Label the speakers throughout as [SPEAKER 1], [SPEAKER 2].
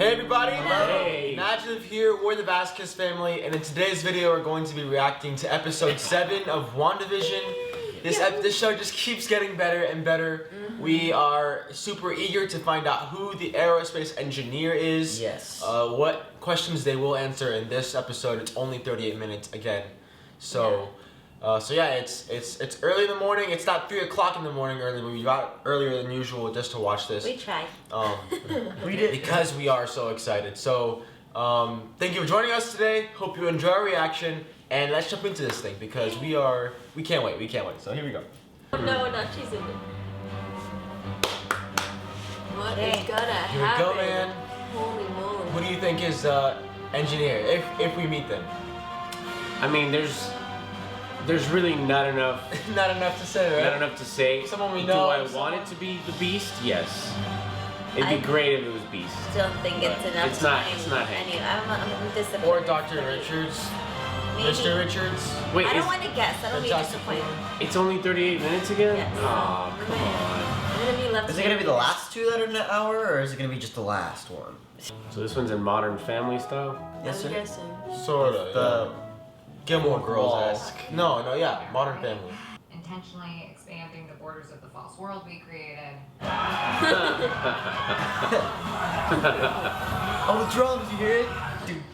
[SPEAKER 1] Hey everybody!
[SPEAKER 2] Hey!
[SPEAKER 1] MaJeliv here, we're the Vasquez family, and in today's video we're going to be reacting to episode 7 of WandaVision. This show just keeps getting better and better. We are super eager to find out who the aerospace engineer is.
[SPEAKER 2] Yes.
[SPEAKER 1] What questions they will answer in this episode. It's only 38 minutes again. So yeah, it's early in the morning. It's not 3 o'clock in the morning early, but we got earlier than usual just to watch this.
[SPEAKER 3] We tried.
[SPEAKER 1] We did because we are so excited. So thank you for joining us today. Hope you enjoy our reaction, and let's jump into this thing because we can't wait. So here we go.
[SPEAKER 3] No, not cheesing it. What is gonna happen?
[SPEAKER 1] Here we go, man.
[SPEAKER 3] Holy moly.
[SPEAKER 1] Who do you think is engineer if we meet them?
[SPEAKER 2] I mean, there's really not enough.
[SPEAKER 1] Not enough to say, right?
[SPEAKER 2] Not enough to say.
[SPEAKER 1] Someone we
[SPEAKER 2] Do
[SPEAKER 1] know.
[SPEAKER 2] I want it to be the Beast? Yes. It'd be great if it was Beast.
[SPEAKER 3] Don't think it's enough.
[SPEAKER 2] It's not Hank.
[SPEAKER 3] Anyway, I'm disappointed.
[SPEAKER 1] Or Dr. Richards.
[SPEAKER 3] Maybe.
[SPEAKER 1] Mr. Richards.
[SPEAKER 2] Wait,
[SPEAKER 3] I don't want to guess. I don't be
[SPEAKER 1] Fantastic
[SPEAKER 3] disappointed.
[SPEAKER 2] it's only 38 minutes again?
[SPEAKER 3] Yes.
[SPEAKER 2] Oh, come on.
[SPEAKER 3] I'm gonna be left.
[SPEAKER 4] Is it gonna be the last two that are in an hour, or is it gonna be just the last one?
[SPEAKER 2] So this one's in Modern Family style?
[SPEAKER 4] Yes,
[SPEAKER 3] I'm
[SPEAKER 4] sir.
[SPEAKER 3] guessing.
[SPEAKER 1] Sorta.
[SPEAKER 4] The
[SPEAKER 1] Gilmore Girls-esque. No, yeah, Modern Family.
[SPEAKER 5] Intentionally expanding the borders of the false world we created.
[SPEAKER 4] Oh, the drums, you hear it? Dude.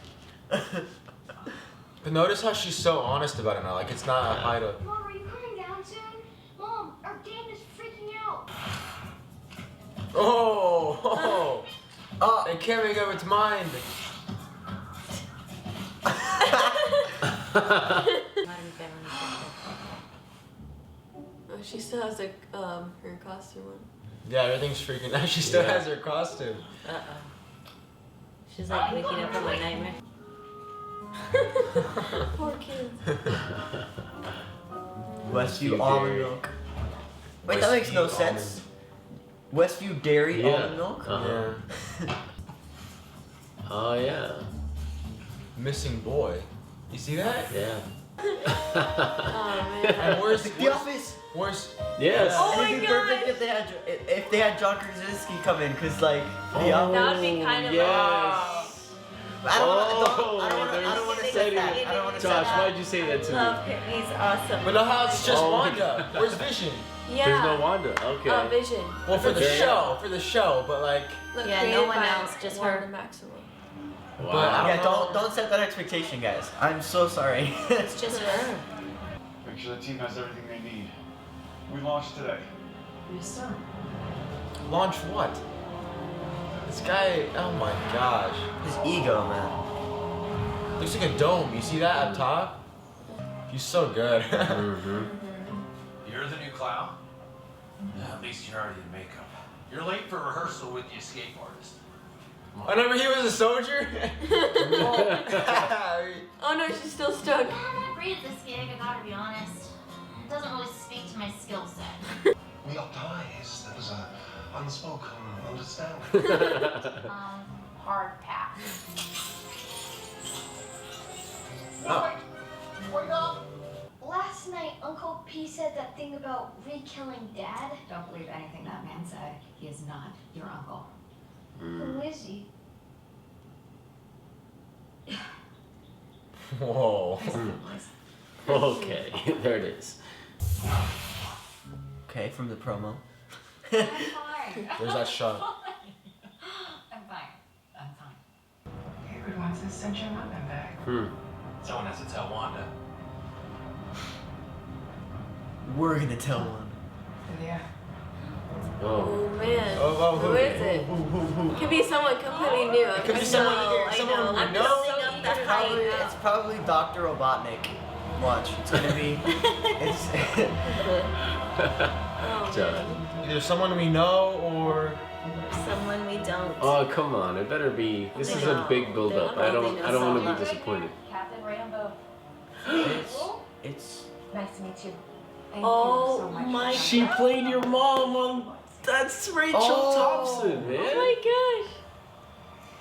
[SPEAKER 1] But notice how she's so honest about it now. Like it's not a hide of.
[SPEAKER 6] Mom, are you coming down soon? Mom, our dad is freaking out.
[SPEAKER 1] Oh! I can't make up its mind.
[SPEAKER 3] Oh, she still has her costume on.
[SPEAKER 1] Yeah, everything's freaking out. She still has her costume.
[SPEAKER 3] She's like waking up from a nightmare. Poor kids.
[SPEAKER 4] Westview almond milk. Wait, that makes no sense. Westview dairy almond milk?
[SPEAKER 1] Yeah.
[SPEAKER 2] Oh, yeah.
[SPEAKER 1] Missing boy. You see that?
[SPEAKER 2] Yeah.
[SPEAKER 3] Oh man.
[SPEAKER 1] And where's
[SPEAKER 4] The Office.
[SPEAKER 1] Where's
[SPEAKER 2] Yes.
[SPEAKER 3] Oh my
[SPEAKER 4] It'd be
[SPEAKER 3] God.
[SPEAKER 4] perfect if they had John Krasinski come in, cause like The Office.
[SPEAKER 3] That would be kind of
[SPEAKER 2] yes.
[SPEAKER 4] I don't want to
[SPEAKER 2] there's
[SPEAKER 4] say that. I don't want to say
[SPEAKER 2] Josh,
[SPEAKER 4] that.
[SPEAKER 2] why'd you say that to me?
[SPEAKER 3] Love him. He's awesome.
[SPEAKER 1] But no, how it's just
[SPEAKER 2] Oh.
[SPEAKER 1] Wanda. Where's Vision?
[SPEAKER 3] Yeah.
[SPEAKER 2] There's no Wanda. Okay.
[SPEAKER 3] Vision.
[SPEAKER 1] Well, for the
[SPEAKER 2] There you
[SPEAKER 1] show, but like.
[SPEAKER 3] Look, Yeah, no created one by else, just her.
[SPEAKER 1] But I
[SPEAKER 2] Wow.
[SPEAKER 4] Yeah,
[SPEAKER 1] don't
[SPEAKER 4] don't set that expectation, guys. I'm so sorry.
[SPEAKER 3] It's just her.
[SPEAKER 7] Make sure the team has everything they need. We launched today.
[SPEAKER 5] Yes, sir.
[SPEAKER 1] Launch what? This guy. Oh my gosh.
[SPEAKER 4] His ego, man.
[SPEAKER 1] Looks like a dome. You see that up top? He's so good.
[SPEAKER 8] You're the new clown? At least you're already in makeup. You're late for rehearsal with the escape artist.
[SPEAKER 1] I remember he was a soldier.
[SPEAKER 3] Oh no, she's still stuck.
[SPEAKER 6] I'm not great at this gig, I gotta be honest. It doesn't really speak to my skill set.
[SPEAKER 8] We locked eyes. That was a unspoken understanding.
[SPEAKER 6] Hard pass.
[SPEAKER 8] Wait up!
[SPEAKER 6] Last night, Uncle P said that thing about re-killing Dad.
[SPEAKER 5] Don't believe anything that man said. He is not your uncle.
[SPEAKER 6] Who is he?
[SPEAKER 1] Whoa.
[SPEAKER 2] Okay, there it is.
[SPEAKER 4] Okay, from the promo.
[SPEAKER 5] I'm fine.
[SPEAKER 1] There's that shot.
[SPEAKER 5] I'm fine. I'm fine.
[SPEAKER 9] David wants his Central London back.
[SPEAKER 8] Someone has to tell Wanda.
[SPEAKER 4] We're gonna tell one.
[SPEAKER 9] Yeah.
[SPEAKER 2] Oh.
[SPEAKER 3] Oh man.
[SPEAKER 1] Oh,
[SPEAKER 3] Who is it?
[SPEAKER 1] Who?
[SPEAKER 3] Could be someone completely new.
[SPEAKER 1] It could be someone we know.
[SPEAKER 3] I'm
[SPEAKER 1] No.
[SPEAKER 3] building up the hype.
[SPEAKER 4] It's probably Dr. Robotnik. Watch, it's gonna be. It's.
[SPEAKER 3] Oh, man.
[SPEAKER 1] Either someone we know or.
[SPEAKER 3] Someone we don't.
[SPEAKER 2] Oh, come on. It better be. This is a big build-up. I don't want to be disappointed.
[SPEAKER 5] Captain, right on boat.
[SPEAKER 4] It's.
[SPEAKER 5] Nice to meet you. Thank
[SPEAKER 3] Oh
[SPEAKER 5] you so much.
[SPEAKER 3] my
[SPEAKER 2] She played your mom on. That's Rachel Thompson, man.
[SPEAKER 3] Oh my gosh.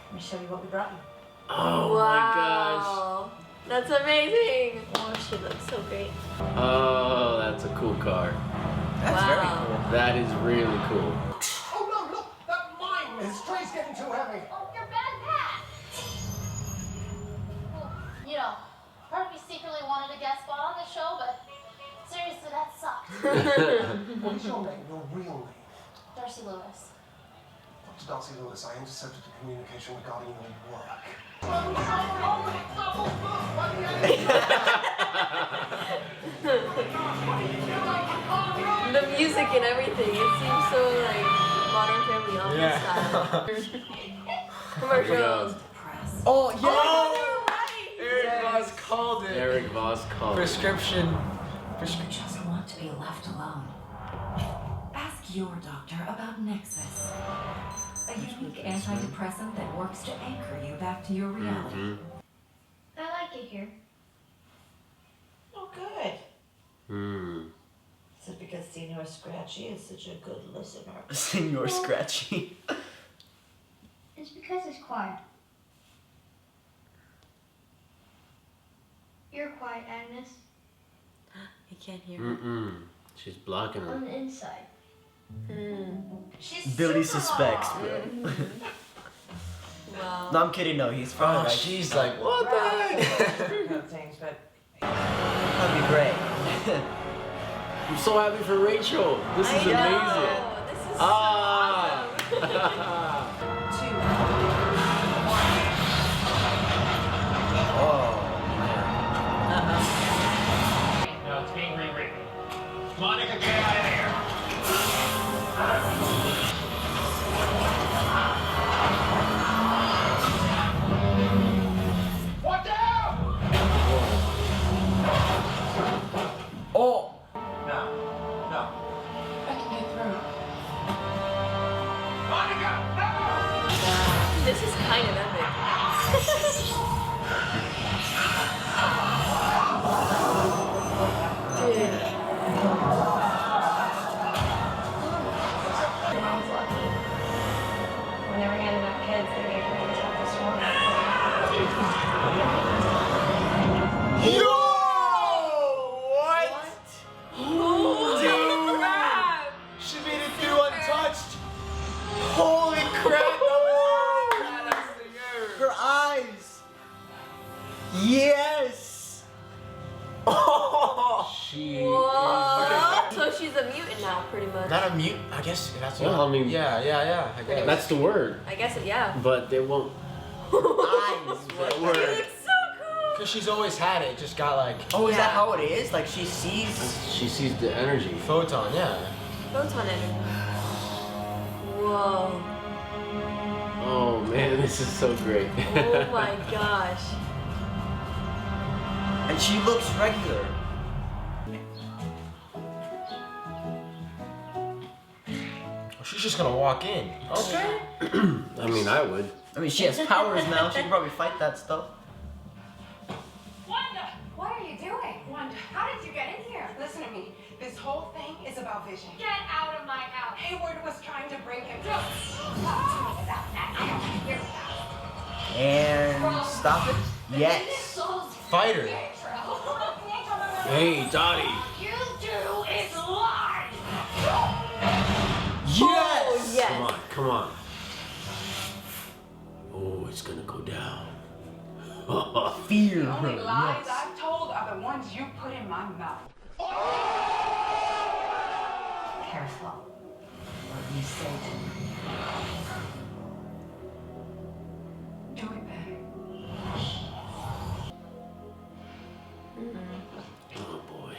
[SPEAKER 5] Let me show you what we brought you.
[SPEAKER 2] Oh my gosh.
[SPEAKER 3] Wow. That's amazing. Oh, she looks so great.
[SPEAKER 2] Oh, that's a cool car.
[SPEAKER 4] That's
[SPEAKER 3] Wow.
[SPEAKER 4] very cool.
[SPEAKER 2] That is really cool.
[SPEAKER 8] Oh no, look! That mine! His tray's getting too heavy!
[SPEAKER 6] Oh, your backpack!
[SPEAKER 10] What is your name? Your real name?
[SPEAKER 6] Darcy Lewis.
[SPEAKER 10] Dr. Darcy Lewis, I intercepted a communication regarding your work.
[SPEAKER 3] The music and everything, it seems so like Modern Family Office style. Commercials.
[SPEAKER 4] Oh, yeah!
[SPEAKER 3] Oh, you're right!
[SPEAKER 1] Eric Voss called it.
[SPEAKER 2] Eric Voss called it.
[SPEAKER 1] Prescription.
[SPEAKER 9] Just want to be left alone. Ask your doctor about Nexus. A unique antidepressant that works to anchor you back to your reality.
[SPEAKER 6] I like it here.
[SPEAKER 11] Oh, good. Is it because Senior Scratchy is such a good listener?
[SPEAKER 4] Senor Scratchy.
[SPEAKER 6] It's because it's quiet. You're quiet, Agnes.
[SPEAKER 3] He can't hear her.
[SPEAKER 2] She's blocking
[SPEAKER 6] On
[SPEAKER 2] her.
[SPEAKER 6] the inside. She's
[SPEAKER 4] Billy
[SPEAKER 6] super
[SPEAKER 4] suspects,
[SPEAKER 6] hot.
[SPEAKER 4] bro.
[SPEAKER 3] Wow.
[SPEAKER 4] No, I'm kidding. No, he's probably
[SPEAKER 1] Oh,
[SPEAKER 4] right.
[SPEAKER 1] she's like, what the heck?
[SPEAKER 11] Things, but
[SPEAKER 4] That'd be great.
[SPEAKER 2] I'm so happy for Rachel. This is
[SPEAKER 3] I know.
[SPEAKER 2] amazing.
[SPEAKER 3] This is
[SPEAKER 2] Ah.
[SPEAKER 3] so awesome.
[SPEAKER 4] Oh.
[SPEAKER 8] No, it's being rewritten. Monica, get out of there. Watch out!
[SPEAKER 4] Oh.
[SPEAKER 8] No, no.
[SPEAKER 9] I can get through.
[SPEAKER 8] Monica, no!
[SPEAKER 3] This is kind of epic. Dude.
[SPEAKER 6] Mom's lucky. Whenever he had enough kids, they gave him the toughest one.
[SPEAKER 1] Yo! What?
[SPEAKER 3] Holy crap!
[SPEAKER 1] She made it through untouched. Holy crap! That was the badass thing ever.
[SPEAKER 4] Her eyes. Yes.
[SPEAKER 1] Oh.
[SPEAKER 2] She
[SPEAKER 3] Whoa. So she's a mutant now, pretty much.
[SPEAKER 1] Not a mute. I guess that's what.
[SPEAKER 2] Well, I mean-
[SPEAKER 1] yeah. I guess.
[SPEAKER 2] That's the word.
[SPEAKER 3] I guess, yeah.
[SPEAKER 2] But they won't.
[SPEAKER 4] Eyes.
[SPEAKER 2] That
[SPEAKER 3] She
[SPEAKER 2] word.
[SPEAKER 3] looks so cool.
[SPEAKER 1] Because she's always had it. Just got like
[SPEAKER 4] Oh, is that
[SPEAKER 3] Yeah.
[SPEAKER 4] how it is? Like she sees.
[SPEAKER 2] She sees the energy.
[SPEAKER 1] photon. Yeah.
[SPEAKER 3] Photon energy. Whoa.
[SPEAKER 2] Oh man, this is so great.
[SPEAKER 3] Oh my gosh.
[SPEAKER 4] And she looks regular.
[SPEAKER 1] She's just gonna walk in. Okay.
[SPEAKER 2] I mean, I would.
[SPEAKER 4] I mean, she has powers now. She can probably fight that stuff.
[SPEAKER 9] Wanda, what are you doing? Wanda, how did you get in here? Listen to me. This whole thing is about Vision.
[SPEAKER 5] Get out of my house.
[SPEAKER 9] Hayward was trying to bring him to.
[SPEAKER 5] Talk to me about that. I don't want to hear about
[SPEAKER 4] And stop it. Yes.
[SPEAKER 1] Fighter.
[SPEAKER 2] Hey, Dottie.
[SPEAKER 5] You do is lie.
[SPEAKER 4] Yes.
[SPEAKER 3] Oh, yes.
[SPEAKER 2] Come on, come on. Oh, it's gonna go down.
[SPEAKER 4] Fear
[SPEAKER 9] The only
[SPEAKER 4] her.
[SPEAKER 9] lies
[SPEAKER 4] Yes.
[SPEAKER 9] I've told are the ones you put in my mouth. Careful what you say to me. Do it better.
[SPEAKER 2] Oh boy.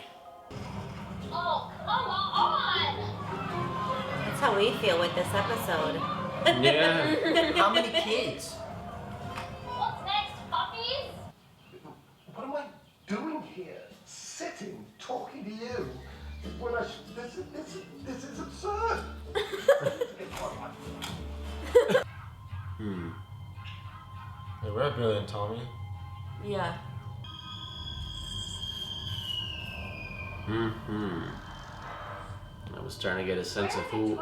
[SPEAKER 6] Oh, come on!
[SPEAKER 12] That's how we feel with this episode.
[SPEAKER 2] Yeah.
[SPEAKER 4] How many kids?
[SPEAKER 6] What's next, puppies?
[SPEAKER 10] What am I doing here? Sitting, talking to you. When I this is absurd.
[SPEAKER 1] Hey, we're at Billy and Tommy.
[SPEAKER 3] Yeah.
[SPEAKER 2] I was trying to get a sense of who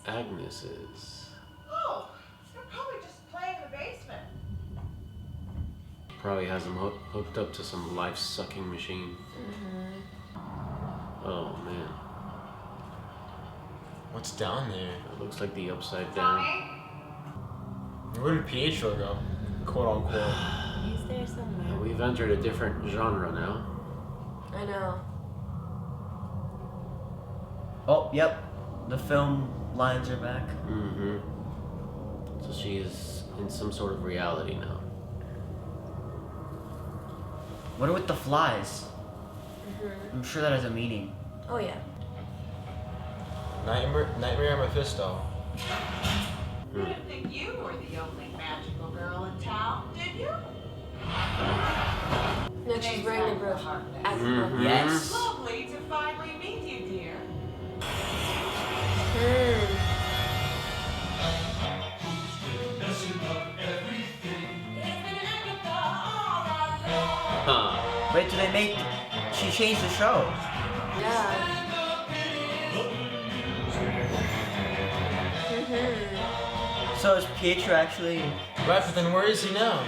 [SPEAKER 2] Agnes is.
[SPEAKER 11] Oh, they're probably just playing in the basement.
[SPEAKER 2] Probably has him hooked up to some life-sucking machine. Oh man,
[SPEAKER 1] What's down there?
[SPEAKER 2] it looks like the Upside Down.
[SPEAKER 1] Where did Pietro go? Quote unquote.
[SPEAKER 12] He's there somewhere.
[SPEAKER 2] We've entered a different genre now.
[SPEAKER 3] I know.
[SPEAKER 4] Oh, yep. The film lines are back.
[SPEAKER 2] Mm-hmm. So she is in some sort of reality now.
[SPEAKER 4] What are with the flies?
[SPEAKER 3] Mm-hmm.
[SPEAKER 4] I'm sure that has a meaning.
[SPEAKER 3] Oh yeah.
[SPEAKER 1] Nightmare Mephisto.
[SPEAKER 11] You didn't think you were the only magical girl in town, did you?
[SPEAKER 3] No, she's wearing the brooch.
[SPEAKER 2] Mhm.
[SPEAKER 4] Yes.
[SPEAKER 11] Lovely to finally meet you, dear.
[SPEAKER 2] Huh.
[SPEAKER 4] Wait, did they make... She changed the show.
[SPEAKER 3] Yeah.
[SPEAKER 4] So is Pietro actually...
[SPEAKER 1] Right, but then where is he now?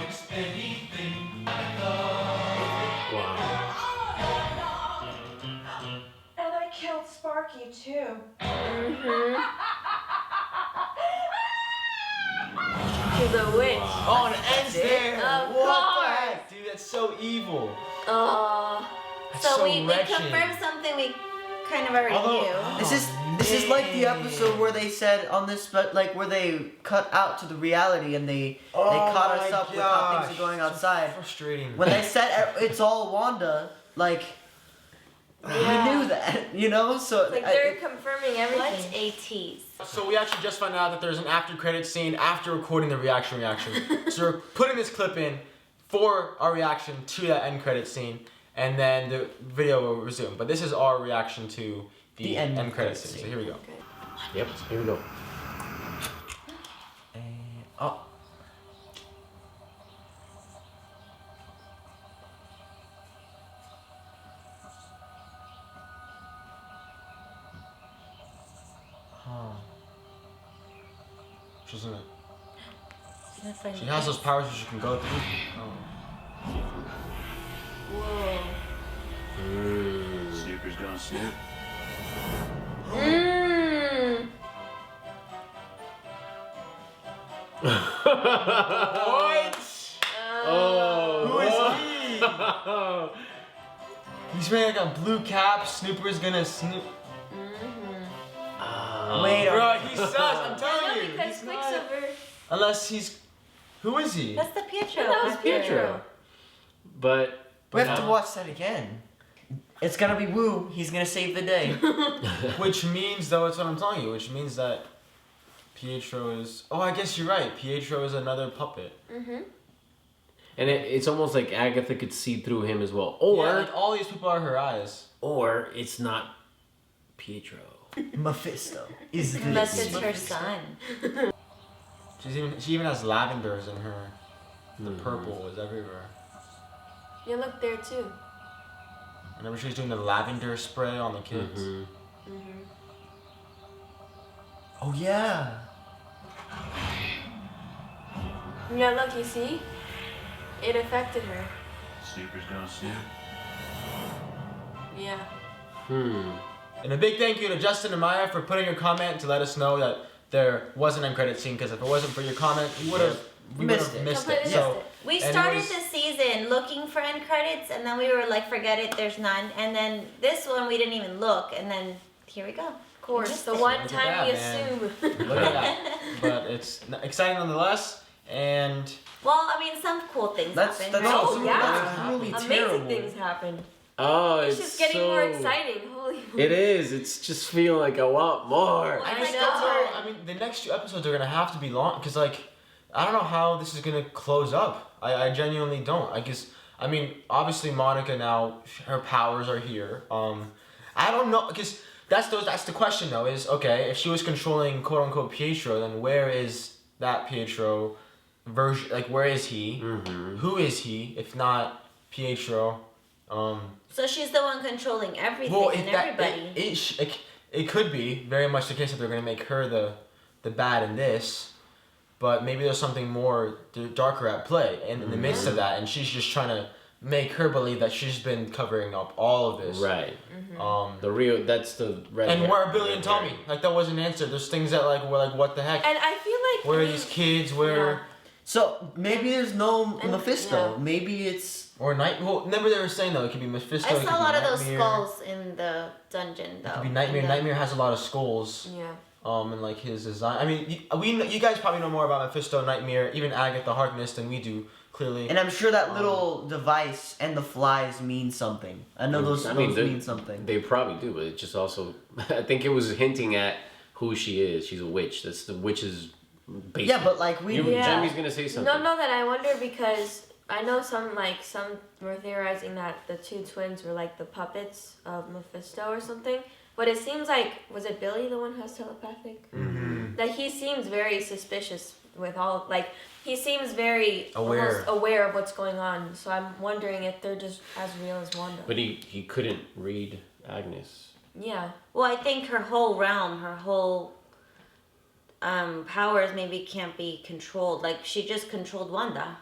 [SPEAKER 2] Wow.
[SPEAKER 11] And I killed Sparky too.
[SPEAKER 3] She's a witch.
[SPEAKER 1] Oh, and it ends there.
[SPEAKER 3] Of
[SPEAKER 1] What the
[SPEAKER 3] course.
[SPEAKER 1] heck, dude? That's so evil. That's
[SPEAKER 12] So,
[SPEAKER 1] so
[SPEAKER 12] we
[SPEAKER 1] wretched.
[SPEAKER 12] confirmed something we kind of already knew.
[SPEAKER 4] This is like the episode where they said on this, but like where they cut out to the reality and they caught us up with how things are going outside.
[SPEAKER 1] Frustrating.
[SPEAKER 4] When they said it's all Wanda, like we knew that, you know. So
[SPEAKER 3] Like they're confirming everything.
[SPEAKER 12] What's a tease?
[SPEAKER 1] So we actually just found out that there's an after credit scene after recording the reaction. So we're putting this clip in for our reaction to that end credit scene, and then the video will resume. But this is our reaction to the end credit scene. So here we go.
[SPEAKER 2] Yep, here we go.
[SPEAKER 4] oh.
[SPEAKER 1] She's in it.
[SPEAKER 12] That's
[SPEAKER 1] She has those powers so she can go through.
[SPEAKER 3] Whoa.
[SPEAKER 7] Snoopers gonna snoop.
[SPEAKER 1] What?
[SPEAKER 2] Oh.
[SPEAKER 1] Who is he? He's wearing like a blue cap. Snooper's gonna snoop.
[SPEAKER 4] Wait,
[SPEAKER 1] Bro, he sus. I'm telling
[SPEAKER 3] No,
[SPEAKER 1] you.
[SPEAKER 3] because
[SPEAKER 1] He's not.
[SPEAKER 3] Quicksilver.
[SPEAKER 1] Unless he's. Who is he?
[SPEAKER 12] That's the Pietro.
[SPEAKER 3] That was
[SPEAKER 2] It's Pietro. But
[SPEAKER 4] we have to watch that again. It's gonna be Woo. He's gonna save the day.
[SPEAKER 1] Which means, though, it's what I'm telling you. Which means that Pietro is. Oh, I guess you're right. Pietro is another puppet.
[SPEAKER 2] and it's almost like Agatha could see through him as well. Or
[SPEAKER 1] Yeah, like all these people are her eyes.
[SPEAKER 2] or it's not Pietro.
[SPEAKER 4] Mephisto is this.
[SPEAKER 12] Unless it's her son.
[SPEAKER 1] She even has lavenders in her. The purple is everywhere.
[SPEAKER 3] You look there too.
[SPEAKER 1] Whenever she's doing the lavender spray on the kids.
[SPEAKER 4] Oh yeah.
[SPEAKER 3] Yeah, look, you see? It affected her.
[SPEAKER 7] Snoopers gonna snoop.
[SPEAKER 3] Yeah.
[SPEAKER 1] And a big thank you to Justin and Maya for putting your comment to let us know that there was an end credit scene, because if it wasn't for your comment, we would have missed it.
[SPEAKER 3] Completely
[SPEAKER 1] So,
[SPEAKER 3] missed it.
[SPEAKER 12] We
[SPEAKER 1] and
[SPEAKER 12] started
[SPEAKER 1] it was-
[SPEAKER 12] the season looking for end credits, and then we were like, forget it, there's none. And then this one, we didn't even look, and then here we go.
[SPEAKER 3] Of course,
[SPEAKER 12] Just
[SPEAKER 3] the
[SPEAKER 12] it.
[SPEAKER 3] one
[SPEAKER 1] Look at
[SPEAKER 3] time
[SPEAKER 1] that,
[SPEAKER 3] we
[SPEAKER 1] man.
[SPEAKER 3] assume.
[SPEAKER 1] Look at that. But it's exciting nonetheless, and
[SPEAKER 12] Well, I mean, some cool things
[SPEAKER 4] That's
[SPEAKER 12] happen.
[SPEAKER 4] that's
[SPEAKER 12] right?
[SPEAKER 3] Oh, yeah.
[SPEAKER 4] that's really
[SPEAKER 3] Amazing
[SPEAKER 4] terrible.
[SPEAKER 3] things happen.
[SPEAKER 2] Oh,
[SPEAKER 3] It's just getting more exciting. Holy
[SPEAKER 2] It is. It's just feeling like I want more.
[SPEAKER 3] I
[SPEAKER 1] I
[SPEAKER 3] know.
[SPEAKER 1] mean, the next 2 episodes are gonna have to be long, because like, I don't know how this is gonna close up. I genuinely don't. I guess, I mean, obviously Monica now, her powers are here. I don't know, because that's the question though. Is okay, if she was controlling quote unquote Pietro, then where is that Pietro version? Like, where is he? Who is he if not Pietro?
[SPEAKER 12] So she's the one controlling everything
[SPEAKER 1] Well,
[SPEAKER 12] and everybody.
[SPEAKER 1] it could be very much the case that they're gonna make her the bad in this, but maybe there's something more darker at play in the midst of that, and she's just trying to make her believe that she's been covering up all of this.
[SPEAKER 2] Right. That's the red.
[SPEAKER 1] And
[SPEAKER 2] hair-
[SPEAKER 1] where are Billy
[SPEAKER 2] red
[SPEAKER 1] and Tommy?
[SPEAKER 2] hair.
[SPEAKER 1] Like, that wasn't answered. There's things that like were like, what the heck?
[SPEAKER 3] And I feel like
[SPEAKER 1] Where are these kids? Where?
[SPEAKER 4] So maybe there's no
[SPEAKER 3] And-
[SPEAKER 4] Mephisto.
[SPEAKER 3] yeah.
[SPEAKER 4] Maybe it's
[SPEAKER 1] Or well, remember they were saying though, it could be Mephisto.
[SPEAKER 12] I saw a lot of those
[SPEAKER 1] Nightmare.
[SPEAKER 12] skulls in the dungeon though.
[SPEAKER 1] It could be Nightmare. Nightmare has a lot of skulls.
[SPEAKER 3] Yeah.
[SPEAKER 1] And like his design. I mean, you guys probably know more about Mephisto, Nightmare, even Agatha Harkness than we do. Clearly.
[SPEAKER 4] And I'm sure that little device and the flies mean something. I know those mean something.
[SPEAKER 2] They probably do, but it just also, I think it was hinting at who she is. She's a witch. That's the witch's basement.
[SPEAKER 4] Yeah, but like
[SPEAKER 2] Jamie's gonna say something.
[SPEAKER 3] No, that I wonder because I know some were theorizing that the two twins were like the puppets of Mephisto or something. But it seems like, was it Billy the one who has telepathic?
[SPEAKER 1] Mm-hmm.
[SPEAKER 3] That he seems very suspicious with all, like, he seems very
[SPEAKER 1] aware.
[SPEAKER 3] Almost aware of what's going on. So I'm wondering if they're just as real as Wanda.
[SPEAKER 2] But he couldn't read Agnes.
[SPEAKER 3] Yeah.
[SPEAKER 12] Well, I think her whole realm, her whole powers maybe can't be controlled. Like, she just controlled Wanda.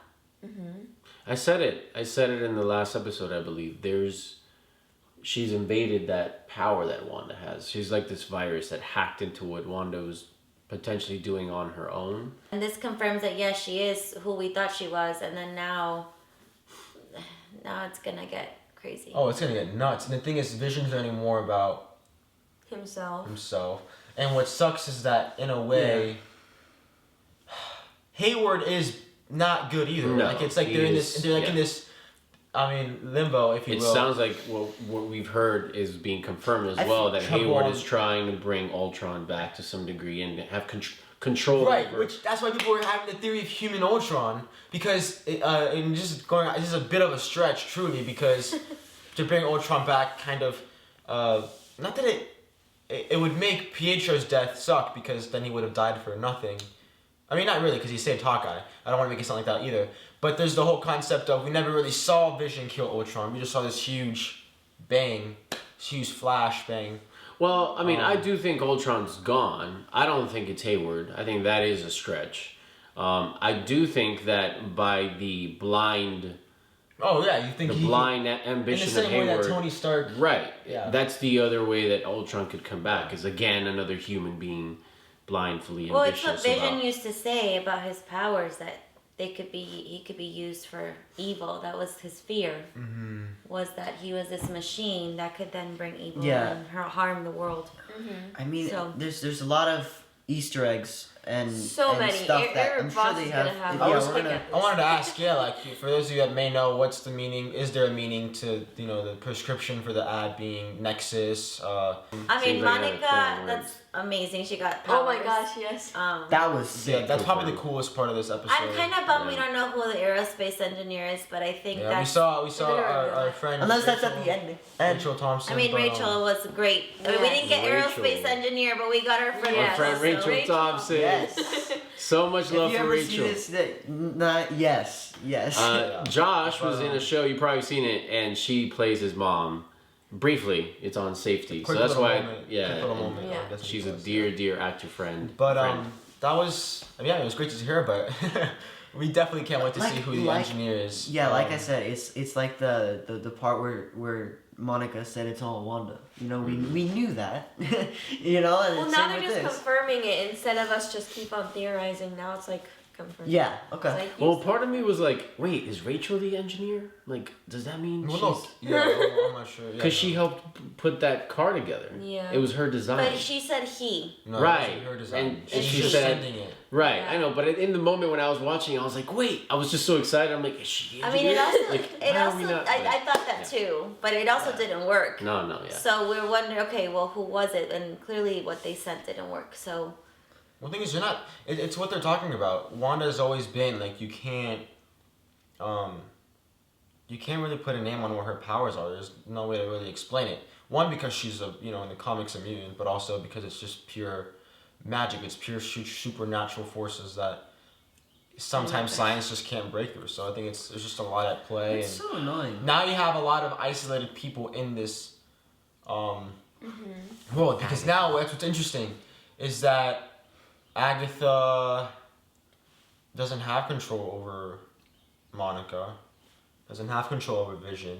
[SPEAKER 3] Mm-hmm.
[SPEAKER 2] I said it in the last episode, I believe. She's invaded that power that Wanda has. She's like this virus that hacked into what Wanda was potentially doing on her own.
[SPEAKER 12] And this confirms that yes, she is who we thought she was, and then now it's gonna get crazy.
[SPEAKER 1] Oh, it's gonna get nuts. And the thing is, Vision's learning more about
[SPEAKER 3] himself.
[SPEAKER 1] And what sucks is that in a way, Hayward is not good either.
[SPEAKER 2] No,
[SPEAKER 1] like it's like they're in this. I mean, limbo, if you will.
[SPEAKER 2] It sounds like what we've heard is being confirmed as well, that Hayward is trying to bring Ultron back to some degree and have control
[SPEAKER 1] right,
[SPEAKER 2] over.
[SPEAKER 1] which that's why people were having the theory of human Ultron, because and this is a bit of a stretch, truly, because to bring Ultron back kind of, not that it would make Pietro's death suck, because then he would have died for nothing. I mean, not really, because he saved Hawkeye. I don't want to make it sound like that either. But there's the whole concept of we never really saw Vision kill Ultron. We just saw this huge bang, this huge flash bang.
[SPEAKER 2] Well, I mean, I do think Ultron's gone. I don't think it's Hayward. I think that is a stretch. I do think that by the blind...
[SPEAKER 1] Oh, yeah, you think
[SPEAKER 2] blind ambition of Hayward...
[SPEAKER 1] In the same way that Tony Stark...
[SPEAKER 2] Right.
[SPEAKER 1] Yeah.
[SPEAKER 2] That's the other way that Ultron could come back, is again another human being blindly ambitious.
[SPEAKER 12] Well, it's what Vision used to say about his powers, that he could be used for evil. That was his fear.
[SPEAKER 1] Mm-hmm.
[SPEAKER 12] Was that he was this machine that could then bring evil
[SPEAKER 4] Yeah.
[SPEAKER 12] and harm the world.
[SPEAKER 3] Mm-hmm.
[SPEAKER 4] I mean,
[SPEAKER 12] So-
[SPEAKER 4] there's a lot of Easter eggs and
[SPEAKER 3] So
[SPEAKER 4] and
[SPEAKER 3] many.
[SPEAKER 4] stuff that I'm sure
[SPEAKER 3] Boss
[SPEAKER 4] they
[SPEAKER 3] is
[SPEAKER 4] have.
[SPEAKER 3] gonna have
[SPEAKER 1] I wanted to ask, for those of you that may know, what's the meaning? Is there a meaning to the prescription for the ad being Nexus?
[SPEAKER 12] I mean,
[SPEAKER 2] Seems like a
[SPEAKER 12] Monica,
[SPEAKER 2] fair
[SPEAKER 12] that's amazing. She got powers.
[SPEAKER 3] Oh my gosh, yes.
[SPEAKER 4] That was sick.
[SPEAKER 1] That's probably the coolest part of this episode.
[SPEAKER 12] I'm kind of bummed we don't know who the aerospace engineer is, but I think
[SPEAKER 1] Yeah,
[SPEAKER 12] that's...
[SPEAKER 1] we saw our friend.
[SPEAKER 4] Unless that's at the end.
[SPEAKER 1] Rachel Thompson.
[SPEAKER 12] I mean, Rachel was great. I mean, we didn't get
[SPEAKER 2] Rachel.
[SPEAKER 12] aerospace engineer, but we got our friend.
[SPEAKER 2] Our friend Rachel Thompson.
[SPEAKER 4] Yes.
[SPEAKER 2] So much love
[SPEAKER 4] If you
[SPEAKER 2] for
[SPEAKER 4] ever
[SPEAKER 2] Rachel.
[SPEAKER 4] see this, yes.
[SPEAKER 2] Josh was in a show, you've probably seen it, and she plays his mom. Briefly, it's on Safety. So that's why, she's a dear actor friend.
[SPEAKER 1] But that was, it was great to hear about it. We definitely can't wait to see who the engineer is.
[SPEAKER 4] Yeah, like I said, it's like the part where Monica said it's all Wanda. We knew that. And
[SPEAKER 3] Well,
[SPEAKER 4] it's
[SPEAKER 3] now
[SPEAKER 4] same
[SPEAKER 3] they're
[SPEAKER 4] with
[SPEAKER 3] just
[SPEAKER 4] this.
[SPEAKER 3] confirming it instead of us just keep on theorizing. Now it's like confirmed.
[SPEAKER 4] Yeah. Okay.
[SPEAKER 3] Like,
[SPEAKER 2] Well, part of me was like, wait, is Rachel the engineer? Like, does that mean
[SPEAKER 1] Well,
[SPEAKER 2] she's...
[SPEAKER 1] I'm not sure.
[SPEAKER 2] Because she helped put that car together.
[SPEAKER 3] Yeah.
[SPEAKER 2] It was her design.
[SPEAKER 12] But she said he.
[SPEAKER 1] No,
[SPEAKER 2] Right.
[SPEAKER 1] it wasn't her design.
[SPEAKER 2] And
[SPEAKER 1] She's
[SPEAKER 2] she
[SPEAKER 1] just
[SPEAKER 2] said...
[SPEAKER 1] sending it.
[SPEAKER 2] Right,
[SPEAKER 3] Yeah.
[SPEAKER 2] I know, but in the moment when I was watching, I was like, wait, I was just so excited. I'm like, is she the
[SPEAKER 12] I mean, it
[SPEAKER 2] engineer?
[SPEAKER 12] also,
[SPEAKER 2] Like, why are we not,
[SPEAKER 12] I thought that too, but it also didn't work.
[SPEAKER 2] No, yeah.
[SPEAKER 12] So we're wondering, okay, well, who was it? And clearly what they sent didn't work, so...
[SPEAKER 1] Well, the thing is, you're not. It's what they're talking about. Wanda has always been like you can't really put a name on what her powers are. There's no way to really explain it. One, because she's in the comics a mutant, but also because it's just pure magic. It's pure supernatural forces that sometimes science just can't break through. So I think there's just a lot at play.
[SPEAKER 4] It's so annoying.
[SPEAKER 1] Now you have a lot of isolated people in this world, because now that's what's interesting is that Agatha doesn't have control over Monica, doesn't have control over Vision.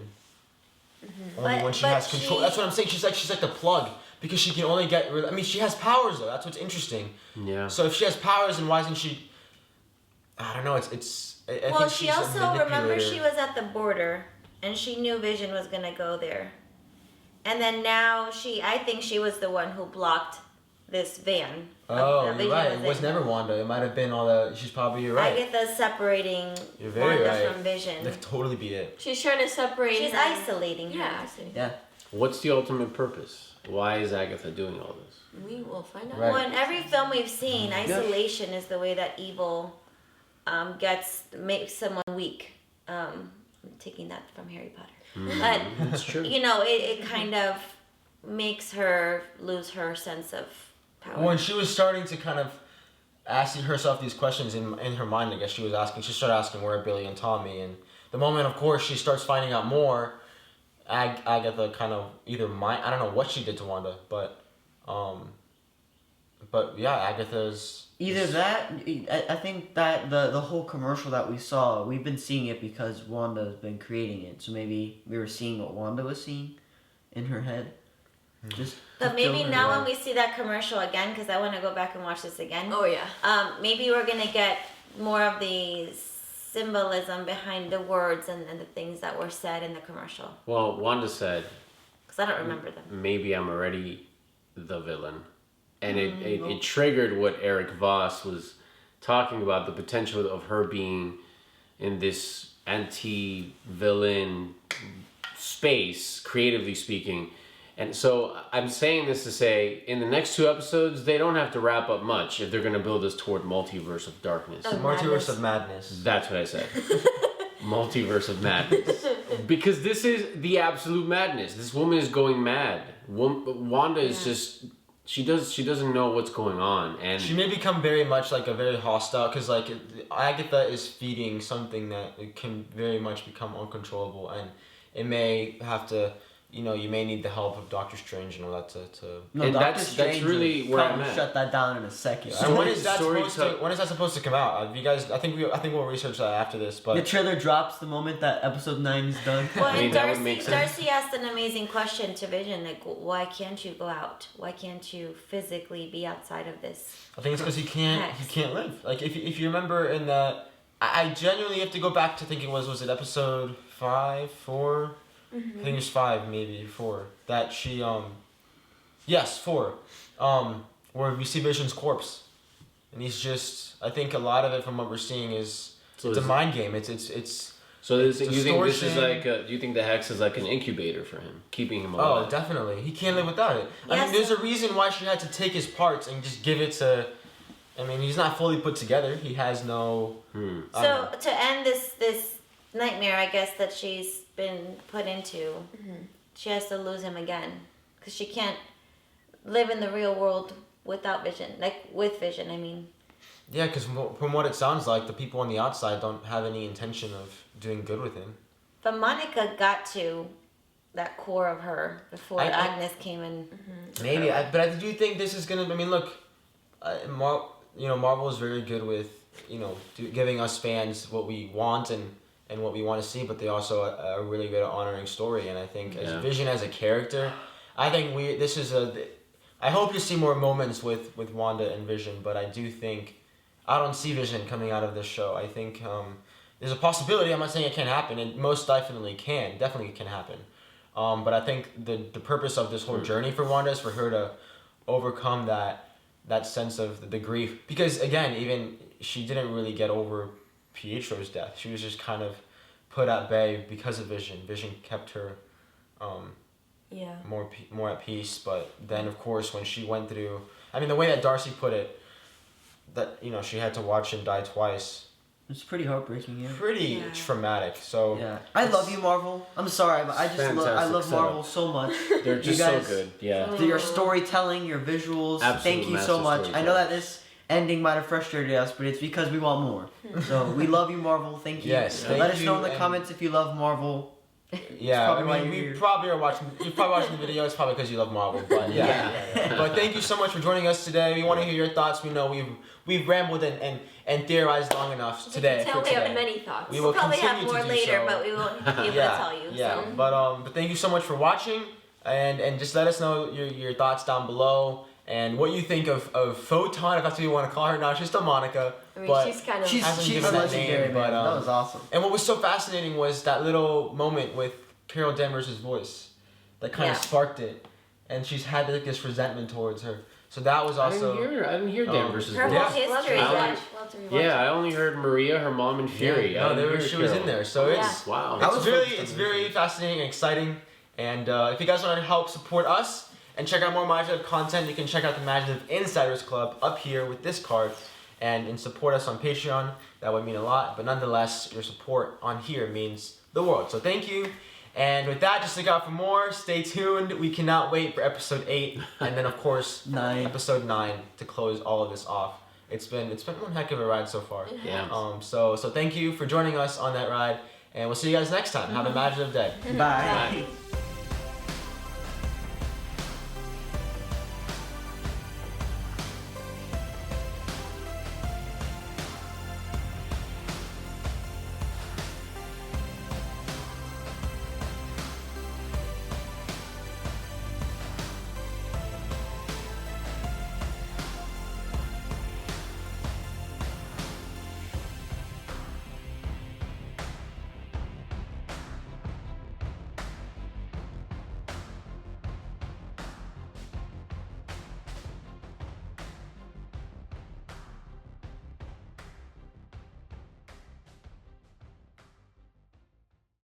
[SPEAKER 1] Only when she has control. That's what I'm saying. She's like the plug, because she can only get. I mean, she has powers though. That's what's interesting.
[SPEAKER 2] Yeah.
[SPEAKER 1] So if she has powers, then why isn't she? I don't know. It's I
[SPEAKER 12] Well,
[SPEAKER 1] think
[SPEAKER 12] she
[SPEAKER 1] she's a
[SPEAKER 12] also remember
[SPEAKER 1] manipulator.
[SPEAKER 12] she was at the border, and she knew Vision was gonna go there, and then now I think she was the one who blocked this van.
[SPEAKER 1] Oh,
[SPEAKER 12] that
[SPEAKER 1] you're
[SPEAKER 12] Vision
[SPEAKER 1] right. It was
[SPEAKER 12] in.
[SPEAKER 1] never Wanda. It might have been all the. You're right.
[SPEAKER 12] I get the separating
[SPEAKER 1] You're very
[SPEAKER 12] Wanda
[SPEAKER 1] right.
[SPEAKER 12] from Vision.
[SPEAKER 1] That could totally be it.
[SPEAKER 3] She's trying to separate.
[SPEAKER 12] She's
[SPEAKER 3] her.
[SPEAKER 12] isolating her.
[SPEAKER 3] Yeah.
[SPEAKER 4] Yeah.
[SPEAKER 2] What's the ultimate purpose? Why is Agatha doing all this?
[SPEAKER 3] We will find out.
[SPEAKER 1] Right.
[SPEAKER 12] Well, in every film we've seen, isolation is the way that evil makes someone weak. I'm taking that from Harry Potter. But
[SPEAKER 2] That's true.
[SPEAKER 12] you know, it kind of makes her lose her sense of power.
[SPEAKER 1] When she was starting to kind of ask herself these questions in her mind, I guess she started asking where are Billy and Tommy, and the moment, of course, she starts finding out more, Agatha kind of I don't know what she did to Wanda, but yeah, Agatha's...
[SPEAKER 4] Either that, I think that the whole commercial that we saw, we've been seeing it because Wanda's been creating it. So maybe we were seeing what Wanda was seeing in her head. Just
[SPEAKER 12] But maybe
[SPEAKER 4] fill
[SPEAKER 12] now
[SPEAKER 4] her
[SPEAKER 12] when we see that commercial again, because I want to go back and watch this again.
[SPEAKER 3] Oh yeah.
[SPEAKER 12] Maybe we're gonna get more of the symbolism behind the words and the things that were said in the commercial.
[SPEAKER 2] Well, Wanda said,
[SPEAKER 12] Because I don't remember them.
[SPEAKER 2] maybe I'm already the villain. And it triggered what Eric Voss was talking about, the potential of her being in this anti-villain space, creatively speaking. And so I'm saying this to say, in the next 2 episodes, they don't have to wrap up much if they're going to build us toward Multiverse of Darkness.
[SPEAKER 1] Multiverse of Madness.
[SPEAKER 2] That's what I said. Multiverse of Madness. Because this is the absolute madness. This woman is going mad. Wanda is just... She doesn't know what's going on, and
[SPEAKER 1] she may become very much like a very hostile, because like Agatha is feeding something that it can very much become uncontrollable, and it may have to, you may need the help of Doctor Strange and all that to.
[SPEAKER 4] No,
[SPEAKER 2] and
[SPEAKER 4] Doctor
[SPEAKER 2] that's
[SPEAKER 4] Strange
[SPEAKER 2] really
[SPEAKER 4] will
[SPEAKER 2] where
[SPEAKER 4] probably
[SPEAKER 2] I'm at.
[SPEAKER 4] shut that down in a second.
[SPEAKER 1] And when is that supposed to come out? Have you guys? I think we'll research that after this. But
[SPEAKER 4] the trailer drops the moment that episode 9 is done.
[SPEAKER 12] Well,
[SPEAKER 2] I mean,
[SPEAKER 12] and
[SPEAKER 2] that would make sense.
[SPEAKER 12] Darcy asked an amazing question to Vision, like, why can't you go out? Why can't you physically be outside of this?
[SPEAKER 1] I think it's because he can't live. Like if you remember in the, I genuinely have to go back to think it was it episode 5, 4.
[SPEAKER 3] Mm-hmm.
[SPEAKER 1] I think it was 5, maybe 4. That she yes, 4. Where we see Vision's corpse, and he's just. I think a lot of it from what we're seeing is it's a mind game. It's.
[SPEAKER 2] So you think this is
[SPEAKER 1] distortion.
[SPEAKER 2] like? Do you think the hex is like an incubator for him, keeping him alive?
[SPEAKER 1] Oh, definitely. He can't live without it. I
[SPEAKER 12] Yes.
[SPEAKER 1] mean, there's a reason why she had to take his parts and just give it to. I mean, he's not fully put together. He has no. I don't know.
[SPEAKER 12] So to end this nightmare, I guess that she's been put into, she has to lose him again, because she can't live in the real world without Vision, like with Vision. I mean.
[SPEAKER 1] Yeah, because from what it sounds like, the people on the outside don't have any intention of doing good with him.
[SPEAKER 12] But Monica got to that core of her before Agnes came in.
[SPEAKER 1] Maybe, but I do think this is gonna. I mean, look, Marvel is very good with giving us fans what we want and what we want to see, but they also are really good at honoring story. And I think as Vision as a character, I think I hope to see more moments with Wanda and Vision, but I do think I don't see Vision coming out of this show. I think there's a possibility. I'm not saying it can't happen. It most definitely can happen. But I think the purpose of this whole journey for Wanda is for her to overcome that sense of the grief. Because again, even she didn't really get over Pietro's death. She was just kind of put at bay because of Vision. Vision kept her more at peace. But then, of course, when she went through... I mean, the way that Darcy put it, that she had to watch him die twice.
[SPEAKER 4] It's pretty heartbreaking, yeah.
[SPEAKER 1] Pretty traumatic. So
[SPEAKER 4] yeah, I love you, Marvel. I'm sorry, but I love Marvel so much.
[SPEAKER 2] They're just so good. Yeah.
[SPEAKER 4] Your storytelling, your visuals.
[SPEAKER 2] Absolute
[SPEAKER 4] thank you so much. I know that this ending might have frustrated us, but it's because we want more. So we love you, Marvel. Thank you.
[SPEAKER 1] Yes.
[SPEAKER 4] Let us know in the comments if you love Marvel.
[SPEAKER 1] Yeah, I mean, you're probably watching the video. It's probably because you love Marvel, but yeah. But thank you so much for joining us today. We want to hear your thoughts. We know we've rambled and theorized long enough today.
[SPEAKER 3] We have many thoughts.
[SPEAKER 1] We will
[SPEAKER 12] probably
[SPEAKER 1] continue
[SPEAKER 12] have more
[SPEAKER 1] to do
[SPEAKER 12] later,
[SPEAKER 1] so.
[SPEAKER 12] but we won't be able to tell you.
[SPEAKER 1] Yeah,
[SPEAKER 12] So.
[SPEAKER 1] but thank you so much for watching, and just let us know your thoughts down below. and what you think of Photon, if that's what you want to call her now. She's still Monica,
[SPEAKER 3] I mean,
[SPEAKER 1] but
[SPEAKER 3] she's kind of.
[SPEAKER 1] hasn't
[SPEAKER 4] she's
[SPEAKER 1] given that
[SPEAKER 4] legendary,
[SPEAKER 1] name. But
[SPEAKER 4] man. That was awesome.
[SPEAKER 1] And what was so fascinating was that little moment with Carol Danvers' voice that kind of
[SPEAKER 3] Yeah.
[SPEAKER 1] sparked it, and she's had like this resentment towards her. So that was also.
[SPEAKER 2] I didn't hear Danvers'
[SPEAKER 3] Her
[SPEAKER 2] voice.
[SPEAKER 3] whole history.
[SPEAKER 2] I
[SPEAKER 3] Yeah.
[SPEAKER 2] Yeah, I only heard Maria, her mom, and Fury.
[SPEAKER 1] Yeah,
[SPEAKER 2] I
[SPEAKER 1] no,
[SPEAKER 2] didn't hear
[SPEAKER 1] she was
[SPEAKER 2] Carol.
[SPEAKER 1] in there. So it's
[SPEAKER 2] Wow.
[SPEAKER 1] it's very fascinating and exciting. And if you guys want to help support us and check out more MaJeliv content, you can check out the MaJeliv Insiders Club up here with this card, and support us on Patreon. That would mean a lot. But nonetheless, your support on here means the world. So thank you. And with that, just look out for more. Stay tuned. We cannot wait for episode 8, and then of course episode 9 to close all of this off. It's been one heck of a ride so far.
[SPEAKER 2] Yeah.
[SPEAKER 1] So thank you for joining us on that ride, and we'll see you guys next time. Have a MaJeliv day.
[SPEAKER 4] Bye.